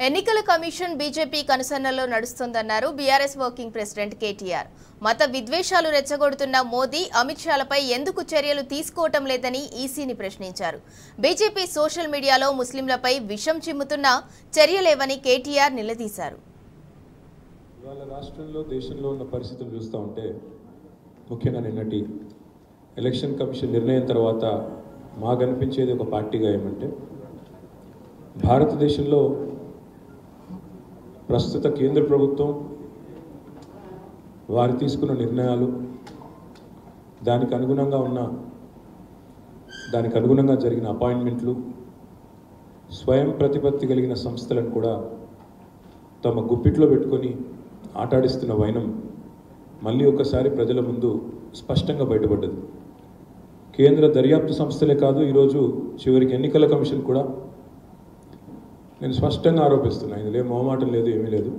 ఎన్నికల commission BJP కనుసన్నల్లో నడుస్తుందన్నారు బీఆర్ఎస్ వర్కింగ్ ప్రెసిడెంట్ కేటీఆర్. మత విద్వేషాలు రెచ్చగొడుతున్న మోదీ, అమిత్ షాలపై ఎందుకు చర్యలు తీసుకోవటం లేదని ఈసీని ప్రశ్నించారు. బీజేపీ సోషల్ మీడియాలో ముస్లింలపై విషం చిమ్ముతున్న చర్యలేవని కేటీఆర్ నిలదీశారు. ఇవాళ రాష్ట్రంలో దేశంలో ఉన్న పరిస్థితులు చూస్తూ ఉంటే ముఖ్యంగా నిన్నటి ఎలక్షన్ కమిషన్ నిర్ణయం తర్వాత మాకు అనిపించేది ఒక పార్టీగా ఏమంటే భారతదేశంలో ప్రస్తుత కేంద్ర ప్రభుత్వం వారు తీసుకున్న నిర్ణయాలు దానికి అనుగుణంగా జరిగిన అపాయింట్మెంట్లు స్వయం ప్రతిపత్తి కలిగిన సంస్థలను కూడా తమ గుప్పిట్లో పెట్టుకొని ఆటాడిస్తున్న వైనం మళ్ళీ ఒకసారి ప్రజల ముందు స్పష్టంగా బయటపడ్డది. కేంద్ర దర్యాప్తు సంస్థలే కాదు, ఈరోజు చివరికి ఎన్నికల కమిషన్ కూడా నేను స్పష్టంగా ఆరోపిస్తున్నాను. ఇందులో మొహమాటం లేదు, ఏమీ లేదు.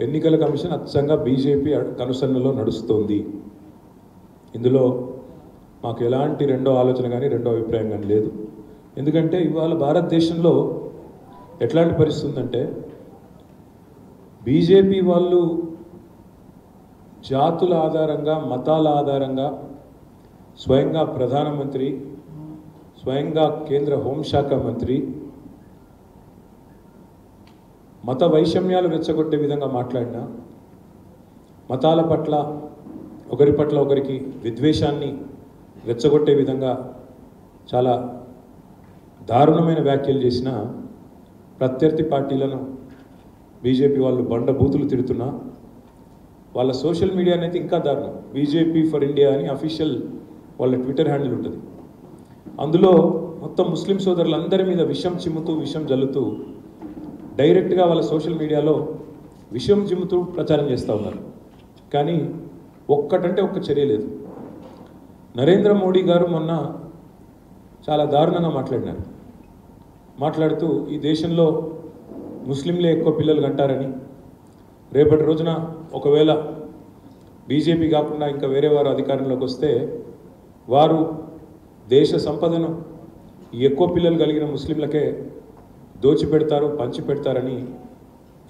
ఎన్నికల కమిషన్ అచ్చంగా బీజేపీ కనుసన్నలో నడుస్తోంది. ఇందులో మాకు ఎలాంటి రెండో ఆలోచన కానీ రెండో అభిప్రాయం కానీ లేదు. ఎందుకంటే ఇవాళ భారతదేశంలో ఎట్లాంటి పరిస్థితి ఉందంటే బీజేపీ వాళ్ళు జాతుల ఆధారంగా, మతాల ఆధారంగా స్వయంగా ప్రధానమంత్రి, స్వయంగా కేంద్ర హోంశాఖ మంత్రి మత వైషమ్యాలు రెచ్చగొట్టే విధంగా మాట్లాడినా, మతాల పట్ల ఒకరి పట్ల ఒకరికి విద్వేషాన్ని రెచ్చగొట్టే విధంగా చాలా దారుణమైన వ్యాఖ్యలు చేసిన ప్రత్యర్థి పార్టీలను బీజేపీ వాళ్ళు బండబూతులు తిడుతున్నా, వాళ్ళ సోషల్ మీడియా అనేది ఇంకా దారుణం. బీజేపీ ఫర్ ఇండియా అని అఫీషియల్ వాళ్ళ ట్విట్టర్ హ్యాండిల్ ఉంటుంది. అందులో మొత్తం ముస్లిం సోదరులందరి మీద విషం చిమ్ముతూ, విషం జల్లుతూ డైరెక్ట్గా వాళ్ళ సోషల్ మీడియాలో విషయం చిమ్ముతూ ప్రచారం చేస్తూ ఉన్నారు. కానీ ఒక్కటంటే ఒక్క చర్య లేదు. నరేంద్ర మోడీ గారు మొన్న చాలా దారుణంగా మాట్లాడుతూ ఈ దేశంలో ముస్లింలే ఎక్కువ పిల్లలు కంటారని, రేపటి రోజున ఒకవేళ బీజేపీ కాకుండా ఇంకా వేరే వారు అధికారంలోకి వస్తే వారు దేశ సంపదను ఎక్కువ పిల్లలు కలిగిన ముస్లింలకే దోచిపెడతారు, పంచిపెడతారని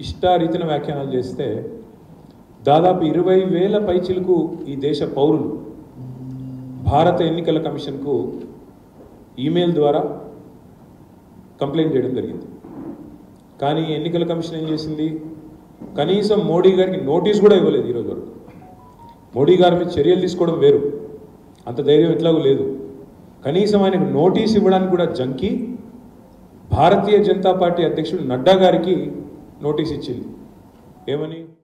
ఇష్టారీతిన వ్యాఖ్యానాలు చేస్తే దాదాపు 20,000 పైచిలకు ఈ దేశ పౌరులు భారత ఎన్నికల కమిషన్కు ఈమెయిల్ ద్వారా కంప్లైంట్ చేయడం జరిగింది. కానీ ఎన్నికల కమిషన్ ఏం చేసింది? కనీసం మోడీ గారికి నోటీస్ కూడా ఇవ్వలేదు. ఈరోజు వరకు మోడీ గారి మీద చర్యలు తీసుకోవడం వేరు, అంత ధైర్యం ఎట్లాగూ లేదు. కనీసం ఆయనకు నోటీస్ ఇవ్వడానికి కూడా జంకి భారతీయ జనతా పార్టీ అధ్యక్షుడు నడ్డా గారికి నోటీస్ ఇచ్చింది. ఏమని?